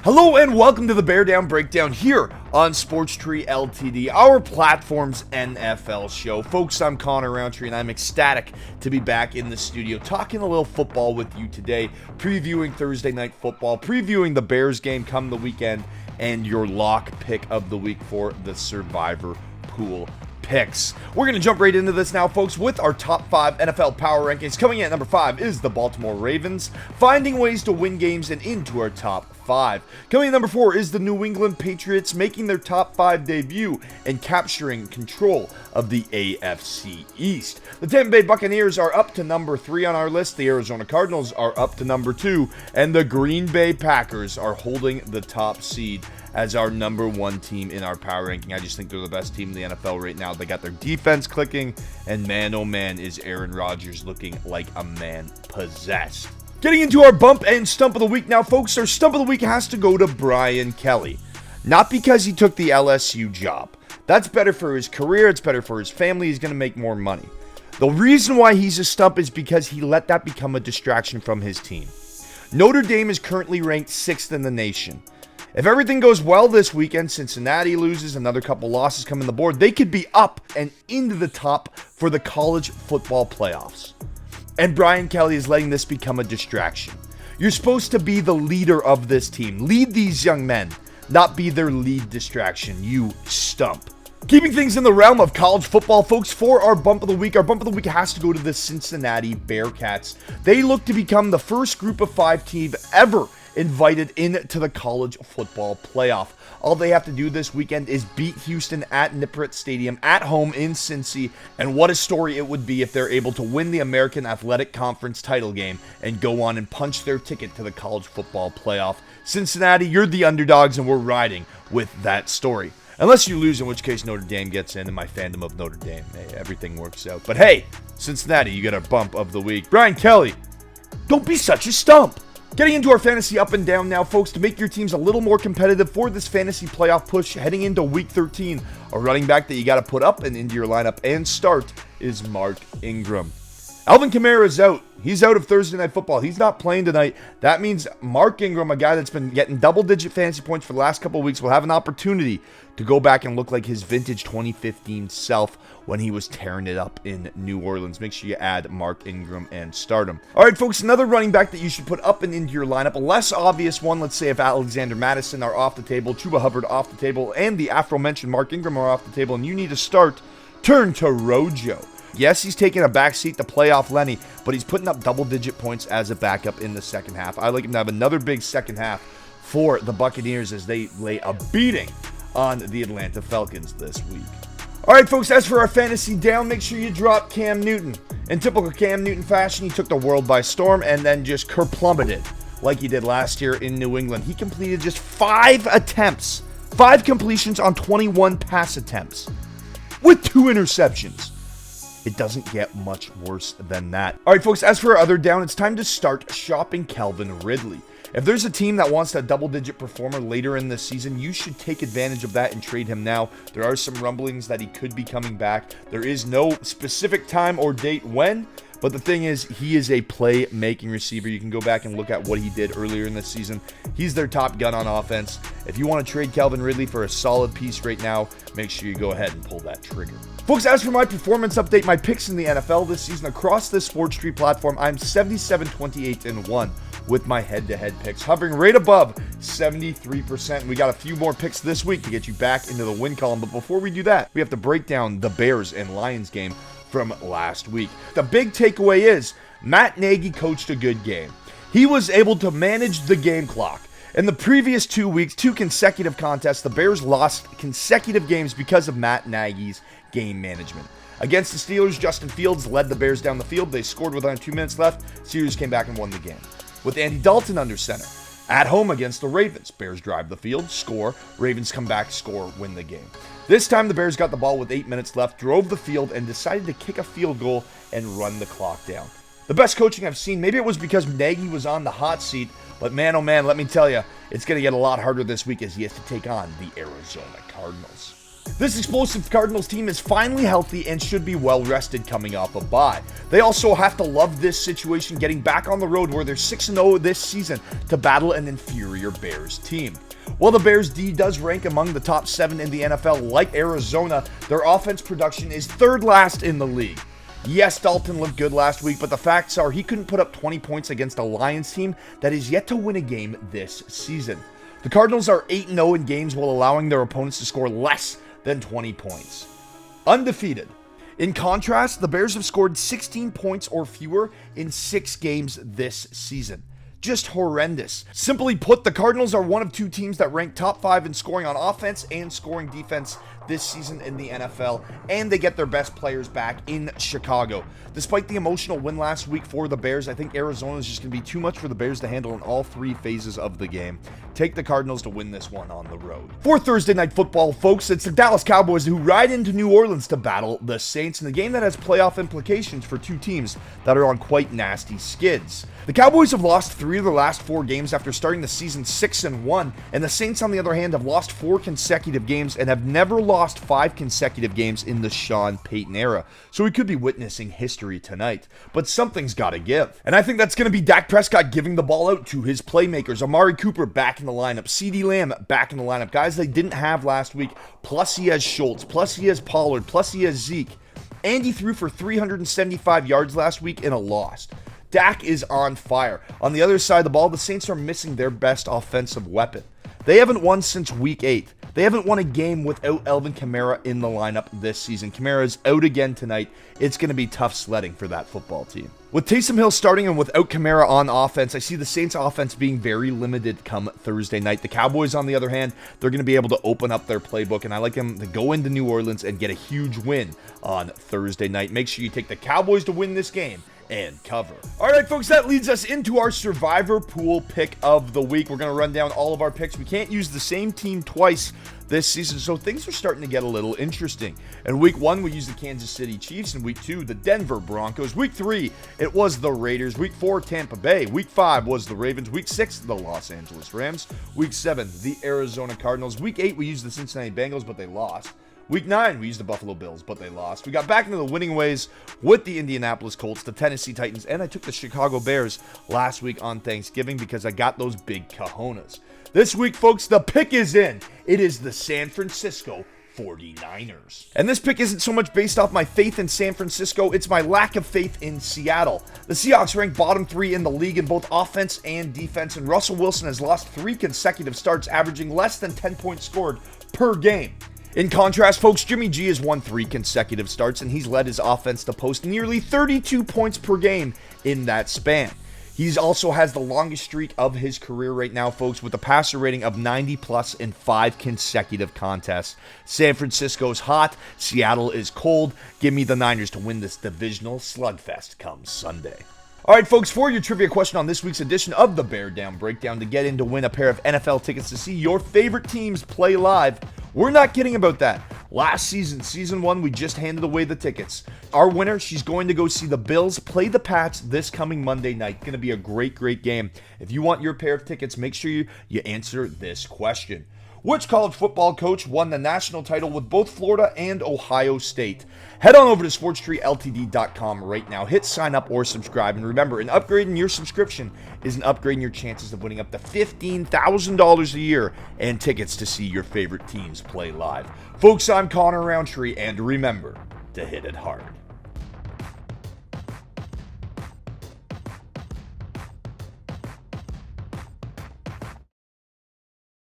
Hello and welcome to the Bear Down Breakdown here on Sports Tree LTD, our platform's NFL show. Folks, I'm Connor Rowntree and I'm ecstatic to be back in the studio talking a little football with you today, previewing Thursday Night Football, previewing the Bears game come the weekend, and your lock pick of the week for the Survivor Pool picks. We're going to jump right into this now, folks, with our top 5 NFL power rankings. Coming in at number 5 is the Baltimore Ravens, finding ways to win games and into our top 5. Coming in at number 4 is the New England Patriots, making their top 5 debut and capturing control of the AFC East. The Tampa Bay Buccaneers are up to number 3 on our list, the Arizona Cardinals are up to number 2, and the Green Bay Packers are holding the top seed as our number 1 team in our power ranking. I just think they're the best team in the NFL right now. They got their defense clicking, and man, oh man, is Aaron Rodgers looking like a man possessed. Getting into our bump and stump of the week now, folks. Our stump of the week has to go to Brian Kelly. Not because he took the LSU job. That's better for his career. It's better for his family. He's going to make more money. The reason why he's a stump is because he let that become a distraction from his team. Notre Dame is currently ranked 6th in the nation. If everything goes well this weekend, Cincinnati loses, another couple losses come on the board, they could be up and into the top for the college football playoffs. And Brian Kelly is letting this become a distraction. You're supposed to be the leader of this team. Lead these young men, not be their lead distraction, you stump. Keeping things in the realm of college football, folks, for our bump of the week has to go to the Cincinnati Bearcats. They look to become the first group of 5 team ever invited into the college football playoff. All they have to do this weekend is beat Houston at Nippert Stadium at home in Cincy, and what a story it would be if they're able to win the American Athletic Conference title game and go on and punch their ticket to the college football playoff. Cincinnati, you're the underdogs, and we're riding with that story. Unless you lose, in which case Notre Dame gets in, and my fandom of Notre Dame, hey, everything works out. But hey, Cincinnati, you got a bump of the week. Brian Kelly, don't be such a stump. Getting into our fantasy up and down now, folks, to make your teams a little more competitive for this fantasy playoff push heading into week 13. A running back that you got to put up and into your lineup and start is Mark Ingram. Alvin Kamara is out. He's out of Thursday Night Football. He's not playing tonight. That means Mark Ingram, a guy that's been getting double-digit fantasy points for the last couple of weeks, will have an opportunity to go back and look like his vintage 2015 self when he was tearing it up in New Orleans. Make sure you add Mark Ingram and start him. All right, folks, another running back that you should put up and into your lineup. A less obvious one, let's say if Alexander Madison are off the table, Chuba Hubbard off the table, and the aforementioned Mark Ingram are off the table, and you need to start, turn to Rojo. Yes, he's taking a backseat to playoff Lenny, but he's putting up double-digit points as a backup in the second half. I like him to have another big second half for the Buccaneers as they lay a beating on the Atlanta Falcons this week. All right, folks, as for our fantasy down, make sure you drop Cam Newton. In typical Cam Newton fashion, he took the world by storm and then just kerplummeted like he did last year in New England. He completed just 5 attempts, 5 completions on 21 pass attempts with 2 interceptions. It doesn't get much worse than that. All right, folks, as for our other down, it's time to start shopping Calvin Ridley. If there's a team that wants that double-digit performer later in the season, you should take advantage of that and trade him now. There are some rumblings that he could be coming back. There is no specific time or date when, but the thing is, he is a play-making receiver. You can go back and look at what he did earlier in the season. He's their top gun on offense. If you want to trade Calvin Ridley for a solid piece right now, make sure you go ahead and pull that trigger. Folks, as for my performance update, my picks in the NFL this season across this Sports Tree platform, I'm 77-28-1 with my head-to-head picks, hovering right above 73%. We got a few more picks this week to get you back into the win column, but before we do that, we have to break down the Bears and Lions game from last week. The big takeaway is Matt Nagy coached a good game. He was able to manage the game clock. In the previous 2 weeks, 2 consecutive contests, the Bears lost consecutive games because of Matt Nagy's game management. Against the Steelers, Justin Fields led the Bears down the field. They scored with only 2 minutes left. Steelers came back and won the game. With Andy Dalton under center, at home against the Ravens, Bears drive the field, score, Ravens come back, score, win the game. This time the Bears got the ball with 8 minutes left, drove the field, and decided to kick a field goal and run the clock down. The best coaching I've seen, maybe it was because Nagy was on the hot seat, but man, oh man, let me tell you, it's going to get a lot harder this week as he has to take on the Arizona Cardinals. This explosive Cardinals team is finally healthy and should be well rested coming off a bye. They also have to love this situation, getting back on the road where they're 6-0 this season to battle an inferior Bears team. While the Bears D does rank among the top 7 in the NFL like Arizona, their offense production is third last in the league. Yes, Dalton looked good last week, but the facts are he couldn't put up 20 points against a Lions team that is yet to win a game this season. The Cardinals are 8-0 in games while allowing their opponents to score less than 20 points. Undefeated. In contrast, the Bears have scored 16 points or fewer in 6 games this season. Just horrendous. Simply put, the Cardinals are one of 2 teams that rank top 5 in scoring on offense and scoring defense this season in the NFL, and they get their best players back in Chicago. Despite the emotional win last week for the Bears, I think Arizona is just going to be too much for the Bears to handle in all 3 phases of the game. Take the Cardinals to win this one on the road. For Thursday Night Football, folks, it's the Dallas Cowboys who ride into New Orleans to battle the Saints in a game that has playoff implications for 2 teams that are on quite nasty skids. The Cowboys have lost 3 of their last 4 games after starting the season 6-1, and the Saints, on the other hand, have lost 4 consecutive games and have never lost 5 consecutive games in the Sean Payton era. So we could be witnessing history tonight, but something's got to give. And I think that's going to be Dak Prescott giving the ball out to his playmakers. Amari Cooper back in the lineup, CeeDee Lamb back in the lineup, guys they didn't have last week, plus he has Schultz, plus he has Pollard, plus he has Zeke. And he threw for 375 yards last week in a loss. Dak is on fire. On the other side of the ball, the Saints are missing their best offensive weapon. They haven't won since week 8. They haven't won a game without Alvin Kamara in the lineup this season. Kamara is out again tonight. It's going to be tough sledding for that football team. With Taysom Hill starting and without Kamara on offense, I see the Saints offense being very limited come Thursday night. The Cowboys, on the other hand, they're going to be able to open up their playbook, and I like them to go into New Orleans and get a huge win on Thursday night. Make sure you take the Cowboys to win this game and cover. All right, folks, that leads us into our Survivor Pool pick of the week. We're going to run down all of our picks. We can't use the same team twice this season, so things are starting to get a little interesting. In week 1, we used the Kansas City Chiefs. In week 2, the Denver Broncos. Week 3, it was the Raiders. Week 4, Tampa Bay. Week 5 was the Ravens. Week 6, the Los Angeles Rams. Week 7, the Arizona Cardinals. Week 8, we used the Cincinnati Bengals, but they lost. Week 9, we used the Buffalo Bills, but they lost. We got back into the winning ways with the Indianapolis Colts, the Tennessee Titans, and I took the Chicago Bears last week on Thanksgiving because I got those big cojones. This week, folks, the pick is in. It is the San Francisco 49ers. And this pick isn't so much based off my faith in San Francisco, it's my lack of faith in Seattle. The Seahawks rank bottom 3 in the league in both offense and defense, and Russell Wilson has lost 3 consecutive starts, averaging less than 10 points scored per game. In contrast, folks, Jimmy G has won 3 consecutive starts, and he's led his offense to post nearly 32 points per game in that span. He also has the longest streak of his career right now, folks, with a passer rating of 90+ in 5 consecutive contests. San Francisco's hot, Seattle is cold. Give me the Niners to win this divisional slugfest come Sunday. All right, folks, for your trivia question on this week's edition of the Bear Down Breakdown, to get in to win a pair of NFL tickets to see your favorite teams play live, we're not kidding about that. Last season, season 1, we just handed away the tickets. Our winner, she's going to go see the Bills play the Pats this coming Monday night. Going to be a great, great game. If you want your pair of tickets, make sure you answer this question. Which college football coach won the national title with both Florida and Ohio State? Head on over to sportstree.ltd.com right now. Hit sign up or subscribe. And remember, an upgrade in your subscription is an upgrade in your chances of winning up to $15,000 a year and tickets to see your favorite teams play live. Folks, I'm Rowntree, and remember to hit it hard.